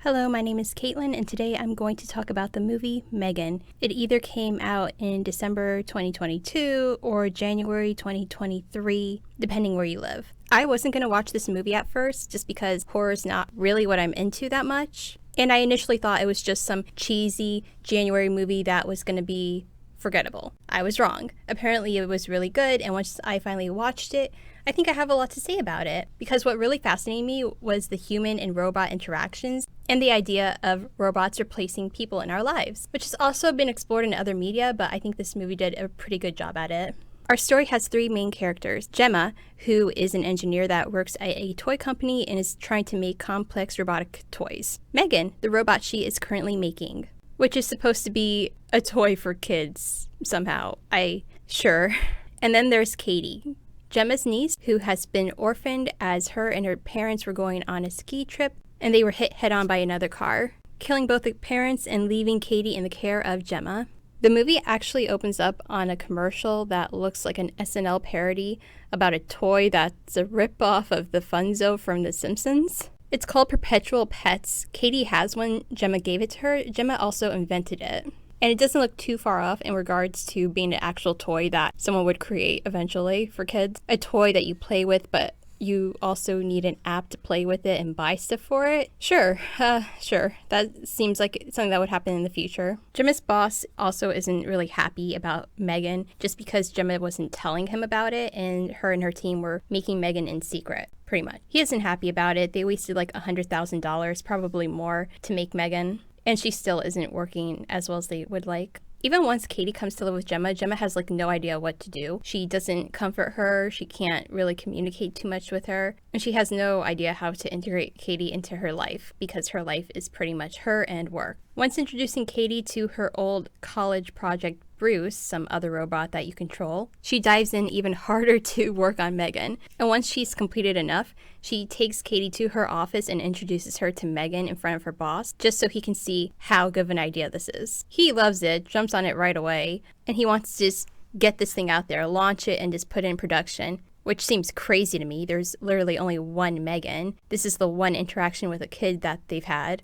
Hello, my name is Caitlin, and today I'm going to talk about the movie M3gan. It either came out in December 2022 or January 2023, depending where you live. I wasn't going to watch this movie at first just because horror is not really what I'm into that much. And I initially thought it was just some cheesy January movie that was going to be forgettable. I was wrong. Apparently it was really good, and once I finally watched it, I think I have a lot to say about it, because what really fascinated me was the human and robot interactions and the idea of robots replacing people in our lives, which has also been explored in other media, but I think this movie did a pretty good job at it. Our story has three main characters. Gemma, who is an engineer that works at a toy company and is trying to make complex robotic toys. M3gan, the robot she is currently making, which is supposed to be a toy for kids somehow. Sure. And then there's Katie, Gemma's niece, who has been orphaned as her and her parents were going on a ski trip and they were hit head-on by another car, killing both the parents and leaving Katie in the care of Gemma. The movie actually opens up on a commercial that looks like an SNL parody about a toy that's a rip-off of the Funzo from The Simpsons. It's called Perpetual Pets. Katie has one. Gemma gave it to her. Gemma also invented it. And it doesn't look too far off in regards to being an actual toy that someone would create eventually for kids. A toy that you play with, but you also need an app to play with it and buy stuff for it. Sure. That seems like something that would happen in the future. Gemma's boss also isn't really happy about M3gan just because Gemma wasn't telling him about it, and her team were making M3gan in secret. Pretty much. He isn't happy about it. They wasted like $100,000, probably more, to make M3gan. And she still isn't working as well as they would like. Even once Katie comes to live with Gemma, Gemma has like no idea what to do. She doesn't comfort her. She can't really communicate too much with her. And she has no idea how to integrate Katie into her life because her life is pretty much her and work. Once introducing Katie to her old college project Bruce, some other robot that you control, she dives in even harder to work on M3gan. And once she's completed enough, she takes Katie to her office and introduces her to M3gan in front of her boss, just so he can see how good of an idea this is. He loves it, jumps on it right away, and he wants to just get this thing out there, launch it, and just put it in production, which seems crazy to me. There's literally only one M3gan. This is the one interaction with a kid that they've had.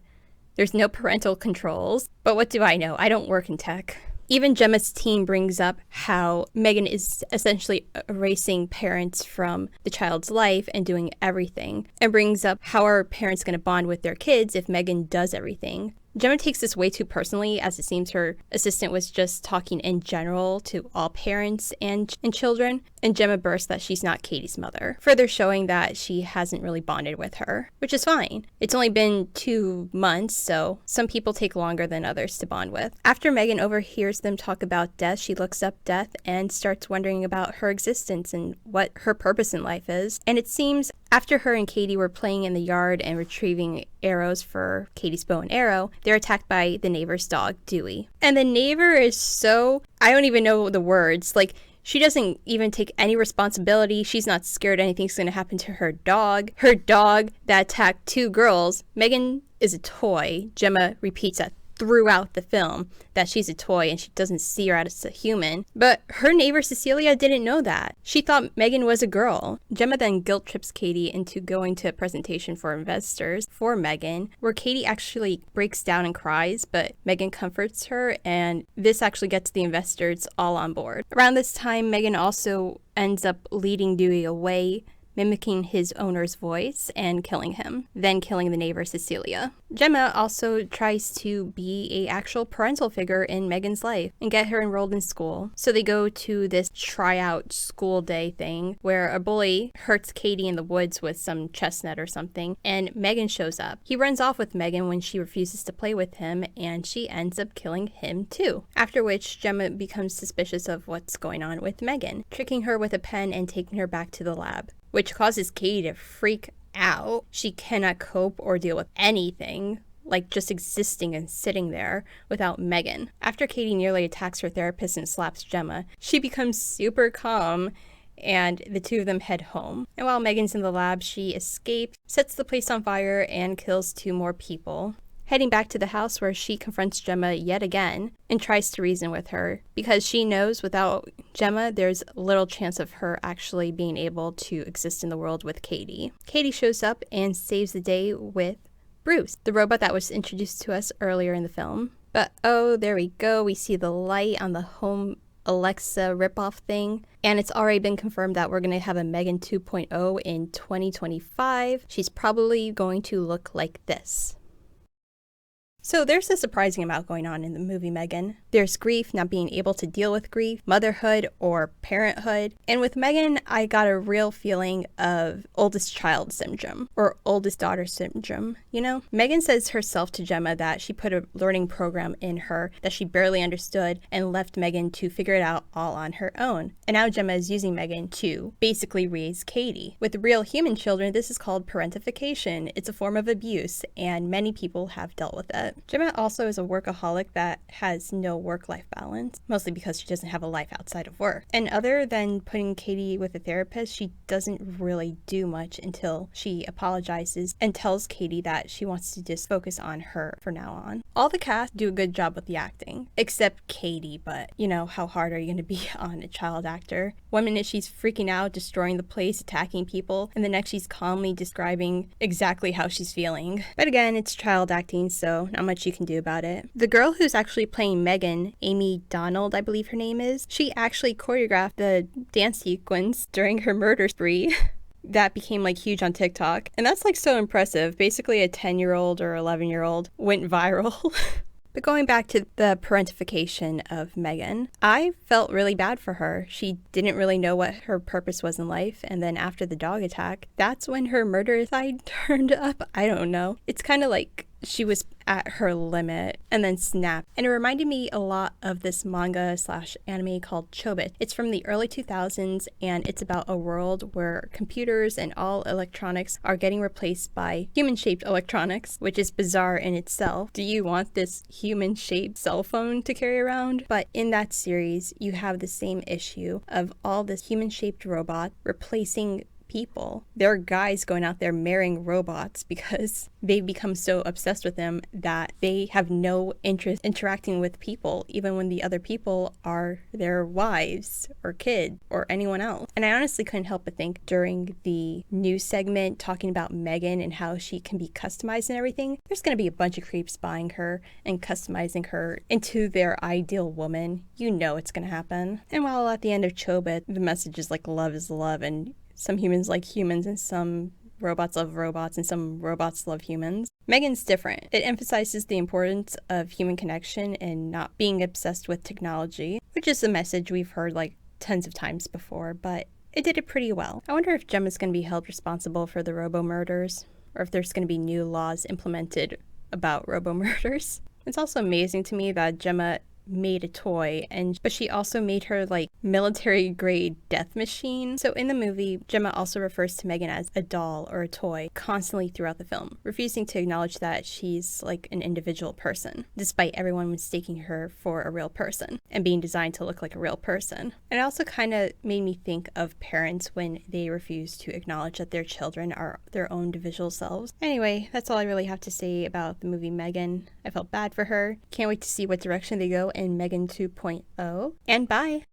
There's no parental controls, but what do I know? I don't work in tech. Even Gemma's team brings up how M3gan is essentially erasing parents from the child's life and doing everything, and brings up how are parents going to bond with their kids if M3gan does everything. Gemma takes this way too personally, as it seems her assistant was just talking in general to all parents and children, and Gemma bursts that she's not Katie's mother, further showing that she hasn't really bonded with her, which is fine. It's only been 2 months, so some people take longer than others to bond with. After M3gan overhears them talk about death, she looks up death and starts wondering about her existence and what her purpose in life is. And it seems after her and Katie were playing in the yard and retrieving arrows for Katie's bow and arrow, they're attacked by the neighbor's dog, Dewey. And the neighbor is so... I don't even know the words. Like, she doesn't even take any responsibility. She's not scared anything's going to happen to her dog. Her dog that attacked 2 girls. M3gan is a toy. Gemma repeats that throughout the film, that she's a toy and she doesn't see her as a human. But her neighbor Cecilia didn't know that. She thought M3gan was a girl. Gemma then guilt trips Katie into going to a presentation for investors for M3gan, where Katie actually breaks down and cries, but M3gan comforts her, and this actually gets the investors all on board. Around this time, M3gan also ends up leading Dewey away, mimicking his owner's voice and killing him, then killing the neighbor Cecilia. Gemma also tries to be a actual parental figure in M3gan's life and get her enrolled in school. So they go to this tryout school day thing where a bully hurts Katie in the woods with some chestnut or something, and M3gan shows up. He runs off with M3gan when she refuses to play with him, and she ends up killing him too. After which, Gemma becomes suspicious of what's going on with M3gan, tricking her with a pen and taking her back to the lab, which causes Katie to freak out. She cannot cope or deal with anything, like just existing and sitting there without M3gan. After Katie nearly attacks her therapist and slaps Gemma, she becomes super calm, and the two of them head home. And while M3gan's in the lab, she escapes, sets the place on fire, and kills 2 more people. Heading back to the house where she confronts Gemma yet again and tries to reason with her, because she knows without Gemma there's little chance of her actually being able to exist in the world with Katie. Katie shows up and saves the day with Bruce, the robot that was introduced to us earlier in the film. But oh, there we go. We see the light on the home Alexa ripoff thing. And it's already been confirmed that we're going to have a M3gan 2.0 in 2025. She's probably going to look like this. So there's a surprising amount going on in the movie M3gan. There's grief, not being able to deal with grief, motherhood or parenthood. And with M3gan, I got a real feeling of oldest child syndrome or oldest daughter syndrome, you know? M3gan says herself to Gemma that she put a learning program in her that she barely understood and left M3gan to figure it out all on her own. And now Gemma is using M3gan to basically raise Katie. With real human children, this is called parentification. It's a form of abuse, and many people have dealt with it. Gemma also is a workaholic that has no work-life balance, mostly because she doesn't have a life outside of work. And other than putting Katie with a therapist, she doesn't really do much until she apologizes and tells Katie that she wants to just focus on her from now on. All the cast do a good job with the acting, except Katie, but you know, how hard are you going to be on a child actor? 1 minute she's freaking out, destroying the place, attacking people, and the next she's calmly describing exactly how she's feeling. But again, it's child acting, so not much you can do about it. The girl who's actually playing M3gan, Amy Donald, I believe her name is, she actually choreographed the dance sequence during her murder spree. That became like huge on TikTok. And that's like so impressive. Basically a 10-year-old or 11-year-old went viral. But going back to the parentification of M3gan, I felt really bad for her. She didn't really know what her purpose was in life, and then after the dog attack, that's when her murder side turned up. I don't know. It's kind of like she was at her limit and then snapped. And it reminded me a lot of this manga / anime called Chobit. It's from the early 2000s, and it's about a world where computers and all electronics are getting replaced by human-shaped electronics, which is bizarre in itself. Do you want this human-shaped cell phone to carry around? But in that series, you have the same issue of all this human-shaped robot replacing people. There are guys going out there marrying robots because they've become so obsessed with them that they have no interest interacting with people, even when the other people are their wives or kids or anyone else. And I honestly couldn't help but think during the news segment talking about M3gan and how she can be customized and everything, there's going to be a bunch of creeps buying her and customizing her into their ideal woman. You know it's going to happen. And while at the end of Chobit, the message is like love is love, and some humans like humans, and some robots love robots, and some robots love humans. M3gan's different. It emphasizes the importance of human connection and not being obsessed with technology, which is a message we've heard like tons of times before, but it did it pretty well. I wonder if Gemma's going to be held responsible for the robo-murders, or if there's going to be new laws implemented about robo-murders. It's also amazing to me that Gemma made a toy, but she also made her like military grade death machine. So in the movie, Gemma also refers to M3gan as a doll or a toy constantly throughout the film, refusing to acknowledge that she's like an individual person, despite everyone mistaking her for a real person and being designed to look like a real person. And it also kind of made me think of parents when they refuse to acknowledge that their children are their own individual selves. Anyway, that's all I really have to say about the movie M3gan. I felt bad for her. Can't wait to see what direction they go in M3gan 2.0. And bye!